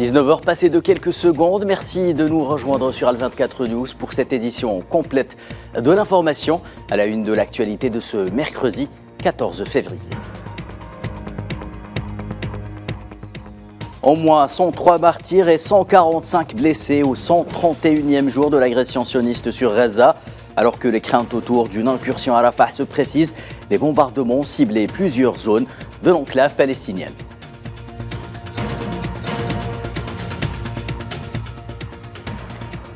19h passées de quelques secondes. Merci de nous rejoindre sur Al24 News pour cette édition complète de l'information à la une de l'actualité de ce mercredi 14 février. Au moins 103 martyrs et 145 blessés au 131e jour de l'agression sioniste sur Gaza. Alors que les craintes autour d'une incursion à Rafah se précisent, les bombardements ont ciblé plusieurs zones de l'enclave palestinienne.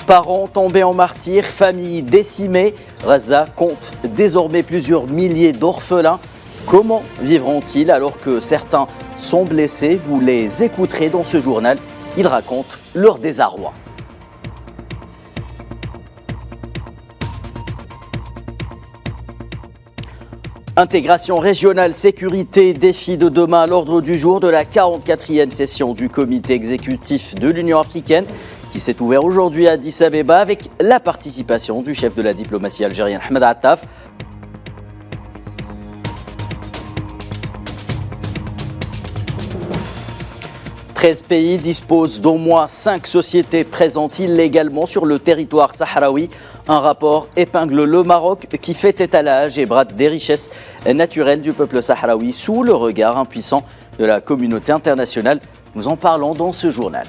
Parents tombés en martyrs, familles décimées, Gaza compte désormais plusieurs milliers d'orphelins. Comment vivront-ils alors que certains sont blessés? Vous les écouterez dans ce journal. Ils racontent leur désarroi. Intégration régionale, sécurité, défi de demain à l'ordre du jour de la 44e session du comité exécutif de l'Union africaine qui s'est ouvert aujourd'hui à Addis Abeba avec la participation du chef de la diplomatie algérienne Ahmed Attaf. « 13 pays disposent d'au moins 5 sociétés présentes illégalement sur le territoire sahraoui. Un rapport épingle le Maroc qui fait étalage et brade des richesses naturelles du peuple sahraoui sous le regard impuissant de la communauté internationale. Nous en parlons dans ce journal.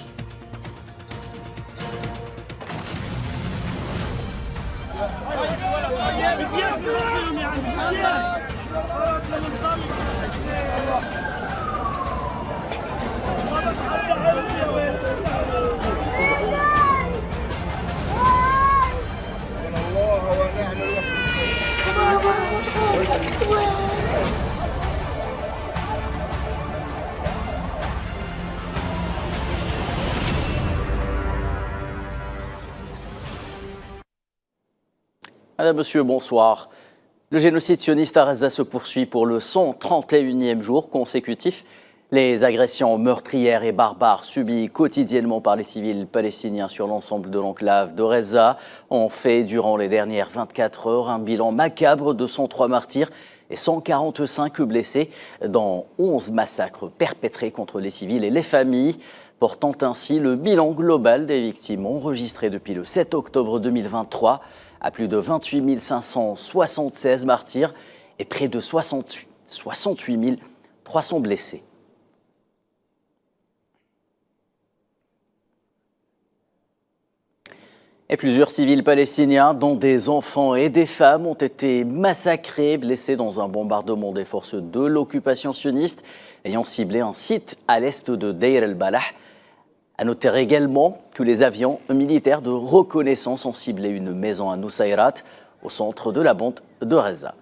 Madame, Monsieur, bonsoir. Le génocide sioniste à Gaza se poursuit pour le 131e jour consécutif. Les agressions meurtrières et barbares subies quotidiennement par les civils palestiniens sur l'ensemble de l'enclave de Gaza ont fait durant les dernières 24 heures un bilan macabre de 103 martyrs et 145 blessés dans 11 massacres perpétrés contre les civils et les familles, portant ainsi le bilan global des victimes enregistrées depuis le 7 octobre 2023 à plus de 28 576 martyrs et près de 68 300 blessés. Et plusieurs civils palestiniens, dont des enfants et des femmes, ont été massacrés, blessés dans un bombardement des forces de l'occupation sioniste ayant ciblé un site à l'est de Deir el-Balah. À noter également que les avions militaires de reconnaissance ont ciblé une maison à Nusayrat, au centre de la bande de Gaza.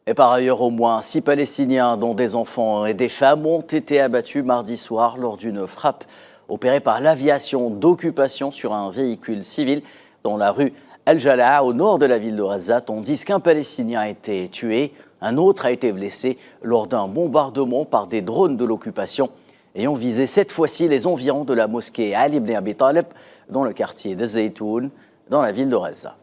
Et par ailleurs, au moins 6 Palestiniens, dont des enfants et des femmes, ont été abattus mardi soir lors d'une frappe opérée par l'aviation d'occupation sur un véhicule civil dans la rue Al-Jalaa, au nord de la ville de Gaza, tandis qu'un Palestinien a été tué. Un autre a été blessé lors d'un bombardement par des drones de l'occupation ayant visé cette fois-ci les environs de la mosquée Ali ibn Abi Talib dans le quartier de Zaytoun, dans la ville de Gaza.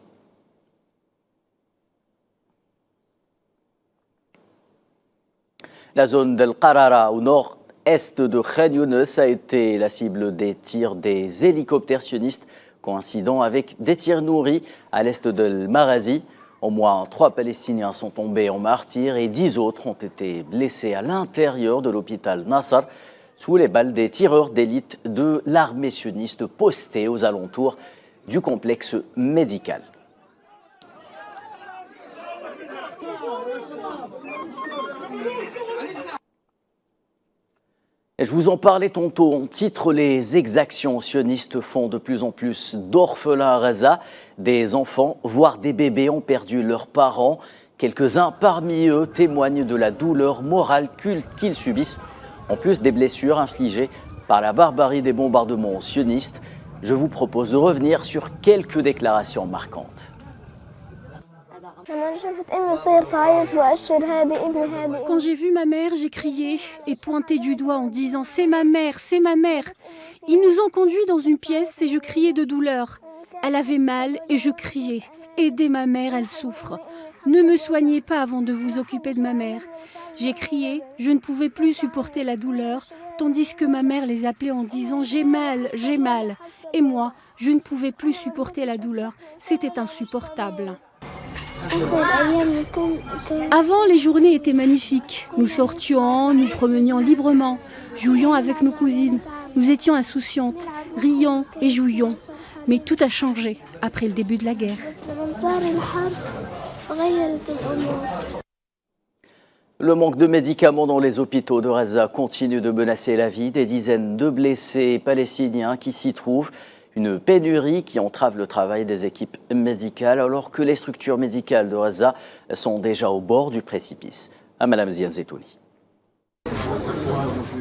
La zone d'El Qarara au nord-est de Khan Younes a été la cible des tirs des hélicoptères sionistes, coïncidant avec des tirs nourris à l'est d'El Marazi. Au moins 3 Palestiniens sont tombés en martyrs et 10 autres ont été blessés à l'intérieur de l'hôpital Nasser sous les balles des tireurs d'élite de l'armée sioniste postés aux alentours du complexe médical. Et je vous en parlais tantôt, en titre, les exactions sionistes font de plus en plus d'orphelins à Gaza. Des enfants, voire des bébés, ont perdu leurs parents. Quelques-uns parmi eux témoignent de la douleur morale qu'ils subissent, en plus des blessures infligées par la barbarie des bombardements sionistes. Je vous propose de revenir sur quelques déclarations marquantes. Quand j'ai vu ma mère, j'ai crié et pointé du doigt en disant « C'est ma mère, c'est ma mère !» Ils nous ont conduits dans une pièce et je criais de douleur. Elle avait mal et je criais. Aidez ma mère, elle souffre. Ne me soignez pas avant de vous occuper de ma mère. J'ai crié, je ne pouvais plus supporter la douleur, tandis que ma mère les appelait en disant « j'ai mal, j'ai mal ». Et moi, je ne pouvais plus supporter la douleur. C'était insupportable. Avant, les journées étaient magnifiques. Nous sortions, nous promenions librement, jouions avec nos cousines. Nous étions insouciantes, rions et jouions. Mais tout a changé après le début de la guerre. Le manque de médicaments dans les hôpitaux de Gaza continue de menacer la vie des dizaines de blessés palestiniens qui s'y trouvent. Une pénurie qui entrave le travail des équipes médicales alors que les structures médicales de Gaza sont déjà au bord du précipice. À Madame Zian Zetouni.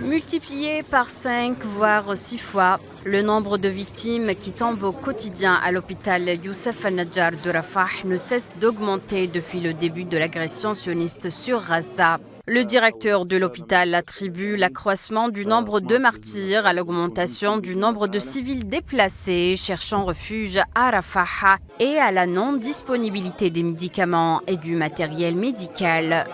Multiplié par 5 voire 6 fois, le nombre de victimes qui tombent au quotidien à l'hôpital Youssef al-Najjar de Rafah ne cesse d'augmenter depuis le début de l'agression sioniste sur Gaza. Le directeur de l'hôpital attribue l'accroissement du nombre de martyrs à l'augmentation du nombre de civils déplacés cherchant refuge à Rafah et à la non-disponibilité des médicaments et du matériel médical.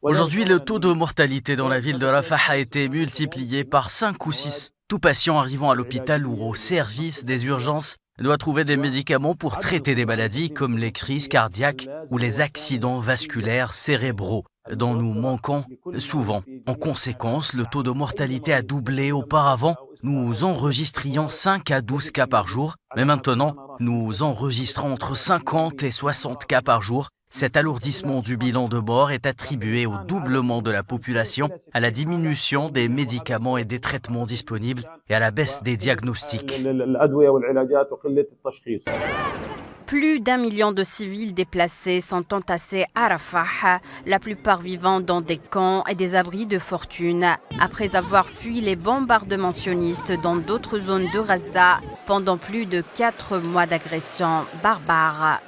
Aujourd'hui, le taux de mortalité dans la ville de Rafah a été multiplié par 5 ou 6. Tout patient arrivant à l'hôpital ou au service des urgences doit trouver des médicaments pour traiter des maladies comme les crises cardiaques ou les accidents vasculaires cérébraux, dont nous manquons souvent. En conséquence, le taux de mortalité a doublé auparavant. Nous enregistrions 5 à 12 cas par jour, mais maintenant, nous enregistrons entre 50 et 60 cas par jour. Cet alourdissement du bilan de mort est attribué au doublement de la population, à la diminution des médicaments et des traitements disponibles et à la baisse des diagnostics. Plus d'1 million de civils déplacés sont entassés à Rafah, la plupart vivant dans des camps et des abris de fortune, après avoir fui les bombardements sionistes dans d'autres zones de Gaza pendant plus de 4 mois d'agression barbare.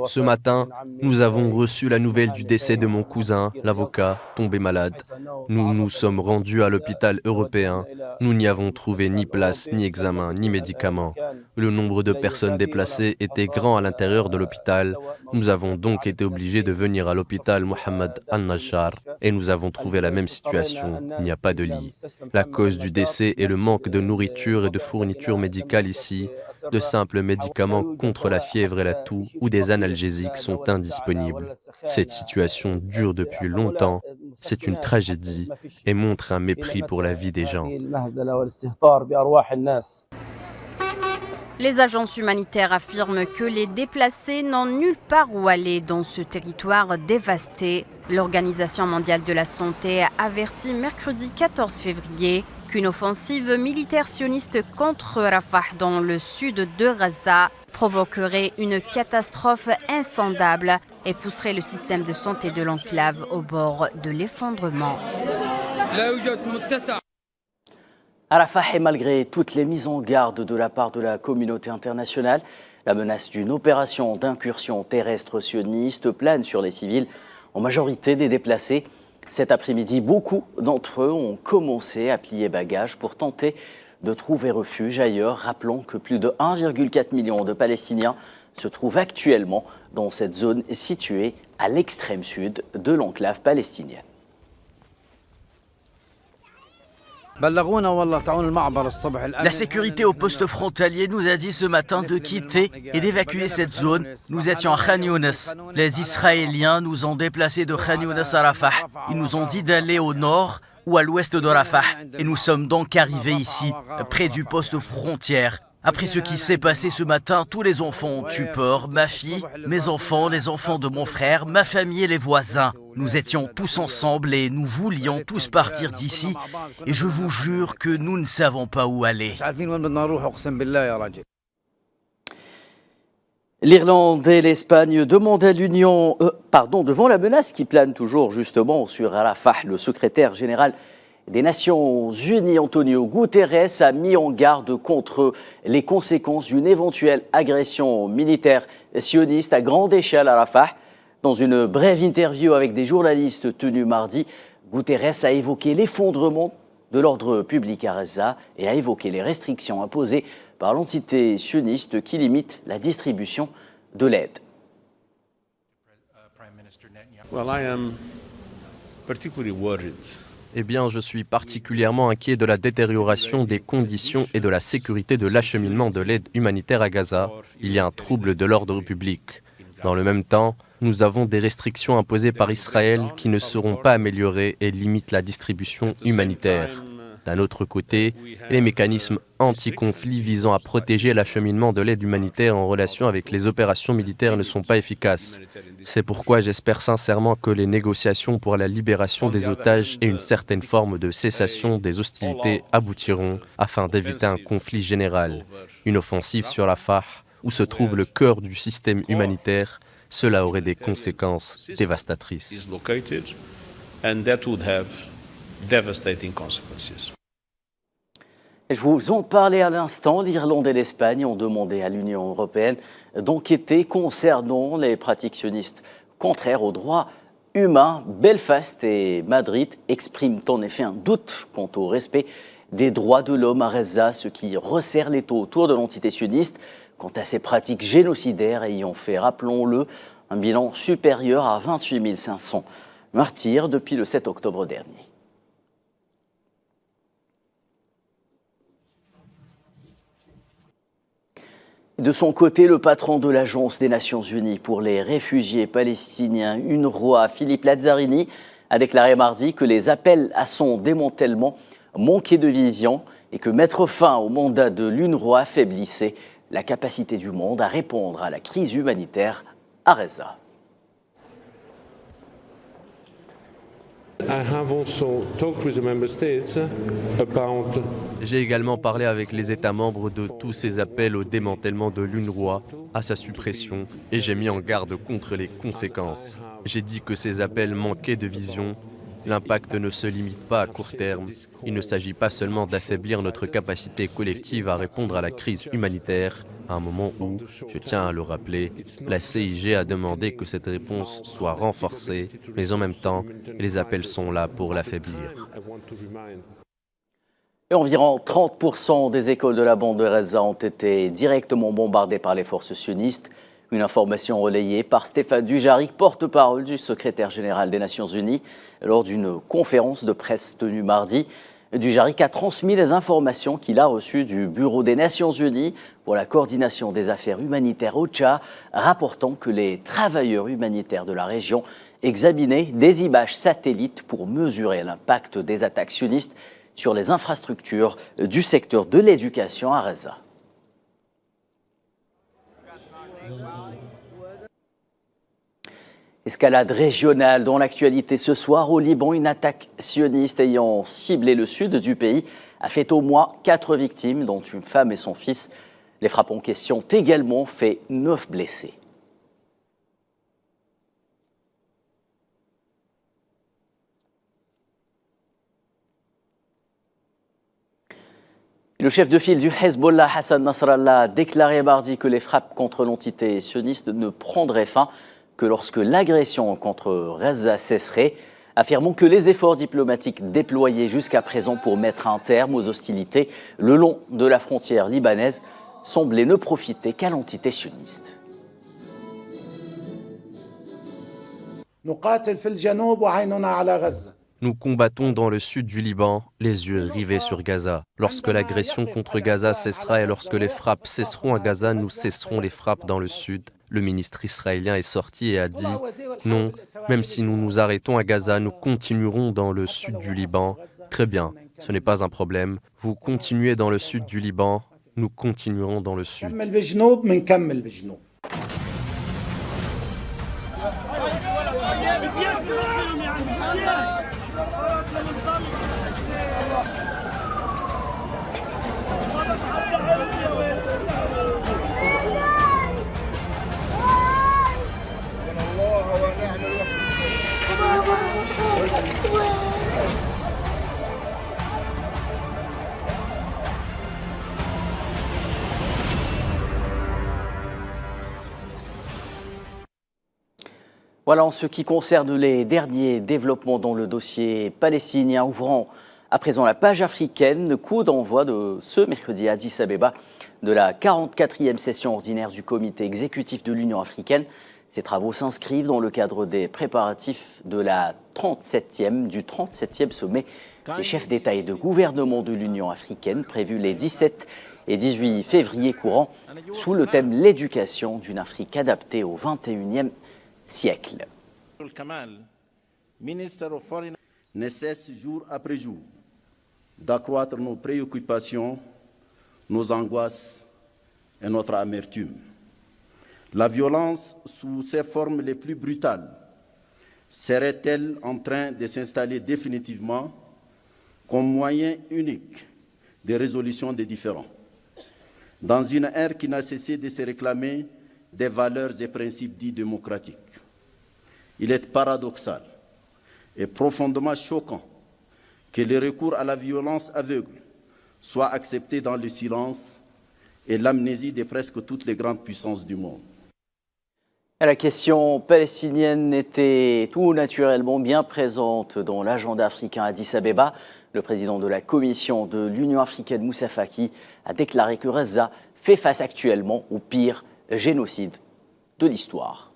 Ce matin, nous avons reçu la nouvelle du décès de mon cousin, l'avocat, tombé malade. Nous nous sommes rendus à l'hôpital européen. Nous n'y avons trouvé ni place, ni examen, ni médicaments. Le nombre de personnes déplacées était grand à l'intérieur de l'hôpital. Nous avons donc été obligés de venir à l'hôpital Mohammed al-Najjar et nous avons trouvé la même situation. Il n'y a pas de lit. La cause du décès est le manque de nourriture et de fournitures médicales ici. De simples médicaments contre la fièvre et la toux ou des analgésiques sont indisponibles. Cette situation dure depuis longtemps. C'est une tragédie et montre un mépris pour la vie des gens. Les agences humanitaires affirment que les déplacés n'ont nulle part où aller dans ce territoire dévasté. L'Organisation mondiale de la santé a averti mercredi 14 février qu'une offensive militaire sioniste contre Rafah dans le sud de Gaza provoquerait une catastrophe insondable et pousserait le système de santé de l'enclave au bord de l'effondrement. À Rafah, et malgré toutes les mises en garde de la part de la communauté internationale, la menace d'une opération d'incursion terrestre sioniste plane sur les civils, en majorité des déplacés. Cet après-midi, beaucoup d'entre eux ont commencé à plier bagages pour tenter de trouver refuge ailleurs. Rappelons que plus de 1,4 million de Palestiniens se trouvent actuellement dans cette zone située à l'extrême sud de l'enclave palestinienne. La sécurité au poste frontalier nous a dit ce matin de quitter et d'évacuer cette zone. Nous étions à Khan Younes. Les Israéliens nous ont déplacés de Khan Younes à Rafah. Ils nous ont dit d'aller au nord ou à l'ouest de Rafah. Et nous sommes donc arrivés ici, près du poste frontière. Après ce qui s'est passé ce matin, tous les enfants ont eu peur. Ma fille, mes enfants, les enfants de mon frère, ma famille et les voisins. Nous étions tous ensemble et nous voulions tous partir d'ici. Et je vous jure que nous ne savons pas où aller. L'Irlande et l'Espagne demandent à l'Union, devant la menace qui plane toujours justement sur Rafah, le secrétaire général des Nations Unies, Antonio Guterres, a mis en garde contre les conséquences d'une éventuelle agression militaire sioniste à grande échelle à Rafah. Dans une brève interview avec des journalistes tenue mardi, Guterres a évoqué l'effondrement de l'ordre public à Gaza et a évoqué les restrictions imposées par l'entité sioniste qui limite la distribution de l'aide. Eh bien, je suis particulièrement inquiet de la détérioration des conditions et de la sécurité de l'acheminement de l'aide humanitaire à Gaza. Il y a un trouble de l'ordre public. Dans le même temps, nous avons des restrictions imposées par Israël qui ne seront pas améliorées et limitent la distribution humanitaire. D'un autre côté, les mécanismes anti-conflit visant à protéger l'acheminement de l'aide humanitaire en relation avec les opérations militaires ne sont pas efficaces. C'est pourquoi j'espère sincèrement que les négociations pour la libération des otages et une certaine forme de cessation des hostilités aboutiront afin d'éviter un conflit général. Une offensive sur Rafah, où se trouve le cœur du système humanitaire, cela aurait des conséquences dévastatrices. Je vous en parlais à l'instant, l'Irlande et l'Espagne ont demandé à l'Union européenne d'enquêter concernant les pratiques sionistes contraires aux droits humains. Belfast et Madrid expriment en effet un doute quant au respect des droits de l'homme à Gaza, ce qui resserre l'étau autour de l'entité sioniste quant à ces pratiques génocidaires ayant fait, rappelons-le, un bilan supérieur à 28 500 martyrs depuis le 7 octobre dernier. De son côté, le patron de l'Agence des Nations Unies pour les réfugiés palestiniens, UNRWA, Philippe Lazzarini, a déclaré mardi que les appels à son démantèlement manquaient de vision et que mettre fin au mandat de l'UNRWA affaiblissait la capacité du monde à répondre à la crise humanitaire à Gaza. J'ai également parlé avec les États membres de tous ces appels au démantèlement de l'UNRWA, à sa suppression, et j'ai mis en garde contre les conséquences. J'ai dit que ces appels manquaient de vision. L'impact ne se limite pas à court terme. Il ne s'agit pas seulement d'affaiblir notre capacité collective à répondre à la crise humanitaire, à un moment où, je tiens à le rappeler, la CIG a demandé que cette réponse soit renforcée, mais en même temps, les appels sont là pour l'affaiblir. Et environ 30% des écoles de la bande de Gaza ont été directement bombardées par les forces sionistes. Une information relayée par Stéphane Dujarric, porte-parole du secrétaire général des Nations Unies, lors d'une conférence de presse tenue mardi. Dujarric a transmis les informations qu'il a reçues du Bureau des Nations Unies pour la coordination des affaires humanitaires OCHA, rapportant que les travailleurs humanitaires de la région examinaient des images satellites pour mesurer l'impact des attaques sionistes sur les infrastructures du secteur de l'éducation à Gaza. Escalade régionale dans l'actualité ce soir au Liban, une attaque sioniste ayant ciblé le sud du pays a fait au moins 4 victimes, dont une femme et son fils. Les frappes en question ont également fait 9 blessés. Le chef de file du Hezbollah, Hassan Nasrallah, a déclaré mardi que les frappes contre l'entité sioniste ne prendraient fin que lorsque l'agression contre Gaza cesserait, affirmant que les efforts diplomatiques déployés jusqu'à présent pour mettre un terme aux hostilités le long de la frontière libanaise semblaient ne profiter qu'à l'entité sioniste. Nous combattons dans le sud du Liban, les yeux rivés sur Gaza. Lorsque l'agression contre Gaza cessera et lorsque les frappes cesseront à Gaza, nous cesserons les frappes dans le sud. Le ministre israélien est sorti et a dit « Non, même si nous nous arrêtons à Gaza, nous continuerons dans le sud du Liban. » Très bien, ce n'est pas un problème. Vous continuez dans le sud du Liban, nous continuerons dans le sud. Voilà en ce qui concerne les derniers développements dans le dossier palestinien, ouvrant À présent, la page africaine, coup d'envoi de ce mercredi à Addis Abeba de la 44e session ordinaire du comité exécutif de l'Union africaine. Ces travaux s'inscrivent dans le cadre des préparatifs du 37e sommet des chefs d'État et de gouvernement de l'Union africaine, prévu les 17 et 18 février courants, sous le thème « L'éducation d'une Afrique adaptée au XXIe siècle ». Ne cesse jour après jour d'accroître nos préoccupations, nos angoisses et notre amertume. La violence, sous ses formes les plus brutales, serait-elle en train de s'installer définitivement comme moyen unique de résolution des différends? Dans une ère qui n'a cessé de se réclamer des valeurs et principes dits démocratiques, il est paradoxal et profondément choquant que le recours à la violence aveugle soit accepté dans le silence et l'amnésie de presque toutes les grandes puissances du monde. La question palestinienne était tout naturellement bien présente dans l'agenda africain à Addis Abeba. Le président de la commission de l'Union africaine, Moussa Faki, a déclaré que Gaza fait face actuellement au pire génocide de l'histoire.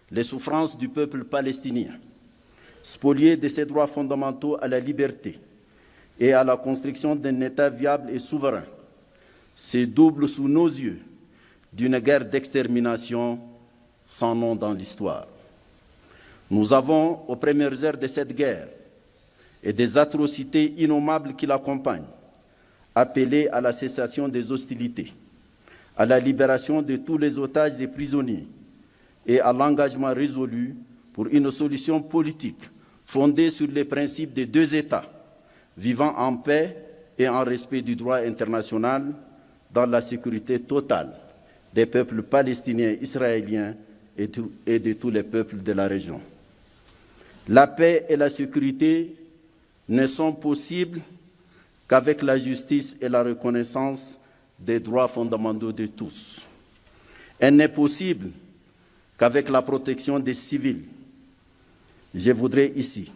Les souffrances du peuple palestinien, spolié de ses droits fondamentaux à la liberté et à la construction d'un État viable et souverain, se doublent sous nos yeux d'une guerre d'extermination sans nom dans l'histoire. Nous avons, aux premières heures de cette guerre et des atrocités innommables qui l'accompagnent, appelé à la cessation des hostilités, à la libération de tous les otages et prisonniers et à l'engagement résolu pour une solution politique fondée sur les principes des deux États, vivant en paix et en respect du droit international, dans la sécurité totale des peuples palestiniens, israéliens et de tous les peuples de la région. La paix et la sécurité ne sont possibles qu'avec la justice et la reconnaissance des droits fondamentaux de tous. Elle n'est possible qu'avec la protection des civils. Je voudrais ici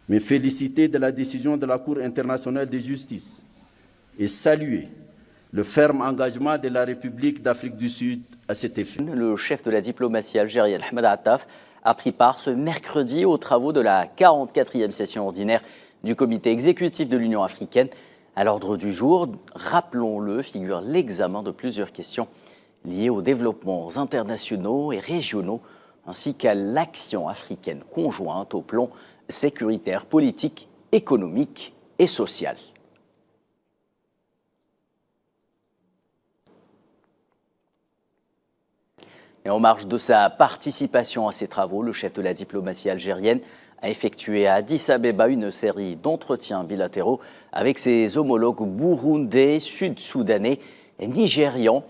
me féliciter de la décision de la Cour internationale de justice et saluer le ferme engagement de la République d'Afrique du Sud à cet effet. Le chef de la diplomatie algérienne, Ahmed Attaf, a pris part ce mercredi aux travaux de la 44e session ordinaire du comité exécutif de l'Union africaine. À l'ordre du jour, rappelons-le, figure l'examen de plusieurs questions liées aux développements internationaux et régionaux, ainsi qu'à l'action africaine conjointe au plan sécuritaire, politique, économique et social. Et en marge de sa participation à ces travaux, le chef de la diplomatie algérienne a effectué à Addis Abeba une série d'entretiens bilatéraux avec ses homologues burundais, sud-soudanais et nigérians.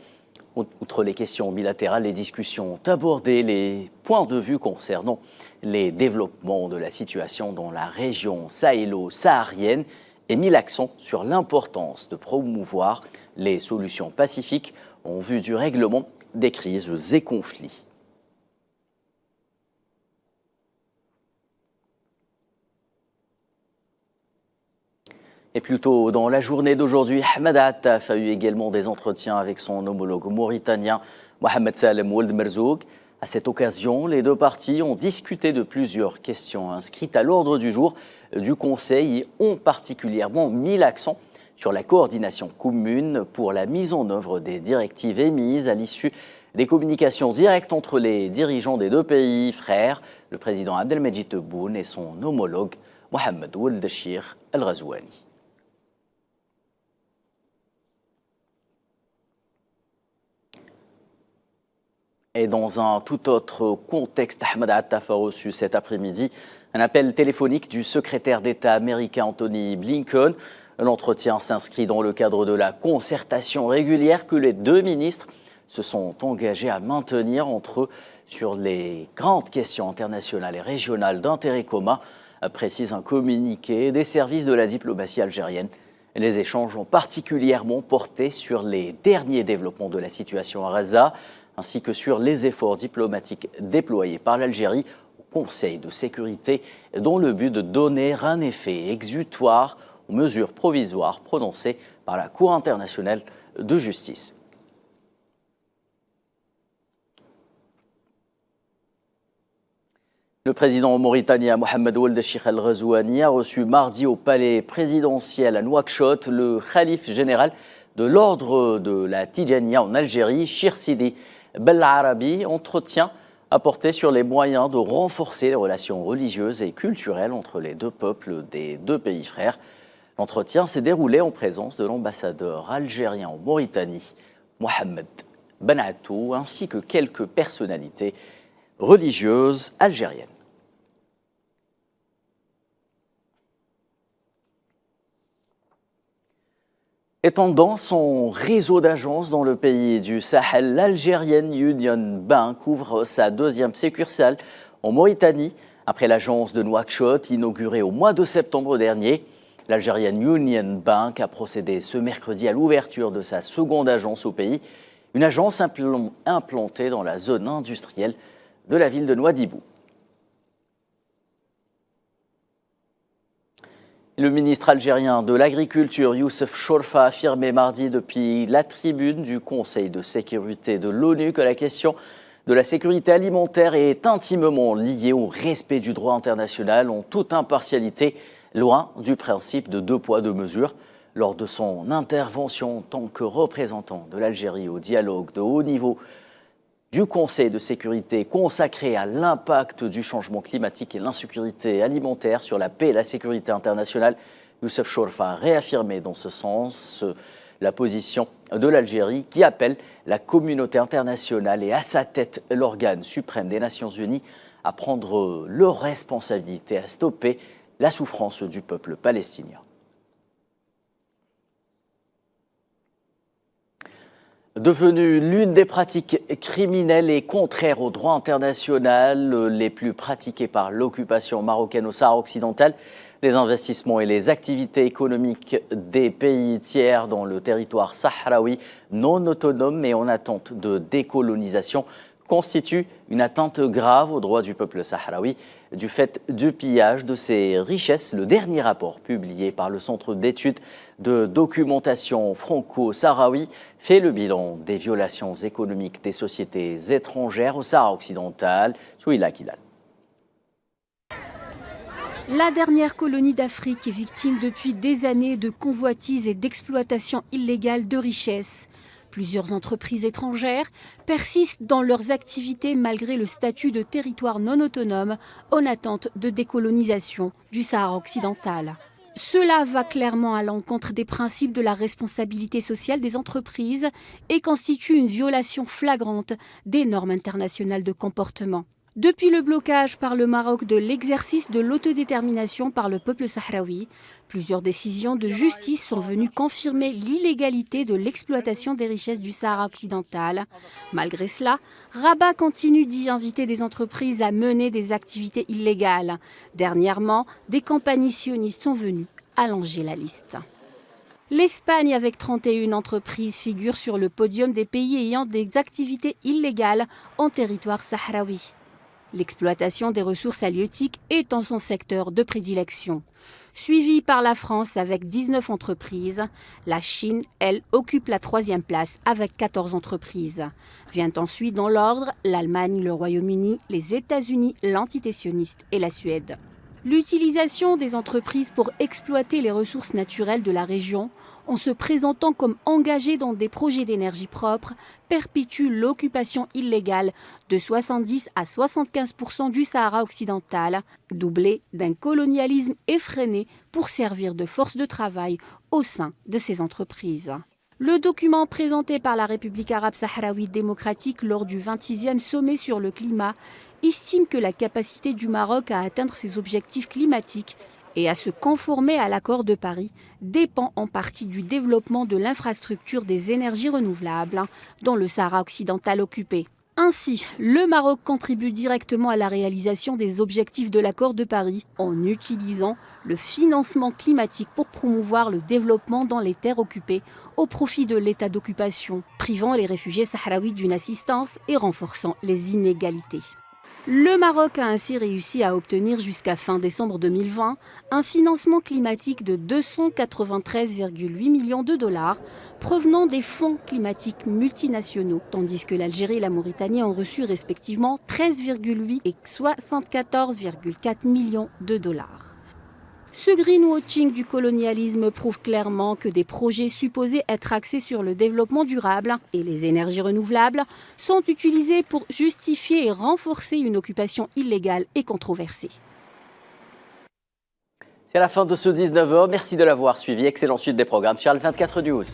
Outre les questions bilatérales, les discussions ont abordé les points de vue concernant les développements de la situation dans la région sahélo-saharienne et mis l'accent sur l'importance de promouvoir les solutions pacifiques en vue du règlement des crises et conflits. Et plus tôt dans la journée d'aujourd'hui, Ahmed Attaf a eu également des entretiens avec son homologue mauritanien Mohamed Salem Ould Merzoug. À cette occasion, les deux parties ont discuté de plusieurs questions inscrites à l'ordre du jour du Conseil et ont particulièrement mis l'accent sur la coordination commune pour la mise en œuvre des directives émises à l'issue des communications directes entre les dirigeants des deux pays frères, le président Abdelmajid Tebboune et son homologue Mohamed Ould Cheikh El-Ghazouani. Et dans un tout autre contexte, Ahmed Attaf a reçu cet après-midi un appel téléphonique du secrétaire d'État américain Anthony Blinken. L'entretien s'inscrit dans le cadre de la concertation régulière que les deux ministres se sont engagés à maintenir entre eux sur les grandes questions internationales et régionales d'intérêt commun, précise un communiqué des services de la diplomatie algérienne. Les échanges ont particulièrement porté sur les derniers développements de la situation à Gaza, ainsi que sur les efforts diplomatiques déployés par l'Algérie au Conseil de sécurité dont le but de donner un effet exutoire aux mesures provisoires prononcées par la Cour internationale de justice. Le président mauritanien Mohamed Ould Cheikh Al Ghazouani a reçu mardi au palais présidentiel à Nouakchott le khalife général de l'ordre de la Tidjania en Algérie, Chir Sidi Belarabi, entretien a porté sur les moyens de renforcer les relations religieuses et culturelles entre les deux peuples des deux pays frères. L'entretien s'est déroulé en présence de l'ambassadeur algérien en Mauritanie, Mohamed Benatou, ainsi que quelques personnalités religieuses algériennes. Étendant son réseau d'agences dans le pays du Sahel, l'Algérienne Union Bank ouvre sa deuxième succursale en Mauritanie. Après l'agence de Nouakchott, inaugurée au mois de septembre dernier, l'Algérienne Union Bank a procédé ce mercredi à l'ouverture de sa seconde agence au pays, une agence implantée dans la zone industrielle de la ville de Nouadhibou. Le ministre algérien de l'Agriculture, Youssef Chorfa, a affirmé mardi depuis la tribune du Conseil de sécurité de l'ONU que la question de la sécurité alimentaire est intimement liée au respect du droit international en toute impartialité, loin du principe de deux poids, deux mesures. Lors de son intervention en tant que représentant de l'Algérie au dialogue de haut niveau du Conseil de sécurité consacré à l'impact du changement climatique et l'insécurité alimentaire sur la paix et la sécurité internationale, Youssef Chorfa a réaffirmé dans ce sens la position de l'Algérie qui appelle la communauté internationale et à sa tête l'organe suprême des Nations Unies à prendre leurs responsabilités, à stopper la souffrance du peuple palestinien. Devenue l'une des pratiques criminelles et contraires au droit international les plus pratiquées par l'occupation marocaine au Sahara occidental, les investissements et les activités économiques des pays tiers dans le territoire sahraoui non autonome mais en attente de décolonisation constituent une atteinte grave aux droits du peuple sahraoui du fait du pillage de ses richesses. Le dernier rapport publié par le Centre d'études de documentation franco-sahraoui fait le bilan des violations économiques des sociétés étrangères au Sahara occidental. Souila Kidal. La dernière colonie d'Afrique est victime depuis des années de convoitises et d'exploitation illégale de richesses. Plusieurs entreprises étrangères persistent dans leurs activités malgré le statut de territoire non autonome en attente de décolonisation du Sahara occidental. Cela va clairement à l'encontre des principes de la responsabilité sociale des entreprises et constitue une violation flagrante des normes internationales de comportement. Depuis le blocage par le Maroc de l'exercice de l'autodétermination par le peuple sahraoui, plusieurs décisions de justice sont venues confirmer l'illégalité de l'exploitation des richesses du Sahara occidental. Malgré cela, Rabat continue d'y inviter des entreprises à mener des activités illégales. Dernièrement, des compagnies sionistes sont venues allonger la liste. L'Espagne, avec 31 entreprises, figure sur le podium des pays ayant des activités illégales en territoire sahraoui. L'exploitation des ressources halieutiques est en son secteur de prédilection. Suivie par la France avec 19 entreprises, la Chine, elle, occupe la 3e place avec 14 entreprises. Vient ensuite dans l'ordre l'Allemagne, le Royaume-Uni, les États-Unis, l'entité sioniste et la Suède. L'utilisation des entreprises pour exploiter les ressources naturelles de la région, en se présentant comme engagées dans des projets d'énergie propre, perpétue l'occupation illégale de 70 à 75% du Sahara occidental, doublée d'un colonialisme effréné pour servir de force de travail au sein de ces entreprises. Le document présenté par la République arabe sahraouite démocratique lors du 26e sommet sur le climat estime que la capacité du Maroc à atteindre ses objectifs climatiques et à se conformer à l'accord de Paris dépend en partie du développement de l'infrastructure des énergies renouvelables dans le Sahara occidental occupé. Ainsi, le Maroc contribue directement à la réalisation des objectifs de l'accord de Paris en utilisant le financement climatique pour promouvoir le développement dans les terres occupées au profit de l'état d'occupation, privant les réfugiés sahraouis d'une assistance et renforçant les inégalités. Le Maroc a ainsi réussi à obtenir jusqu'à fin décembre 2020 un financement climatique de 293,8 millions de dollars provenant des fonds climatiques multinationaux, tandis que l'Algérie et la Mauritanie ont reçu respectivement 13,8 et 74,4 millions de dollars. Ce greenwashing du colonialisme prouve clairement que des projets supposés être axés sur le développement durable et les énergies renouvelables sont utilisés pour justifier et renforcer une occupation illégale et controversée. C'est la fin de ce 19h. Merci de l'avoir suivi. Excellente suite des programmes sur Al 24 News.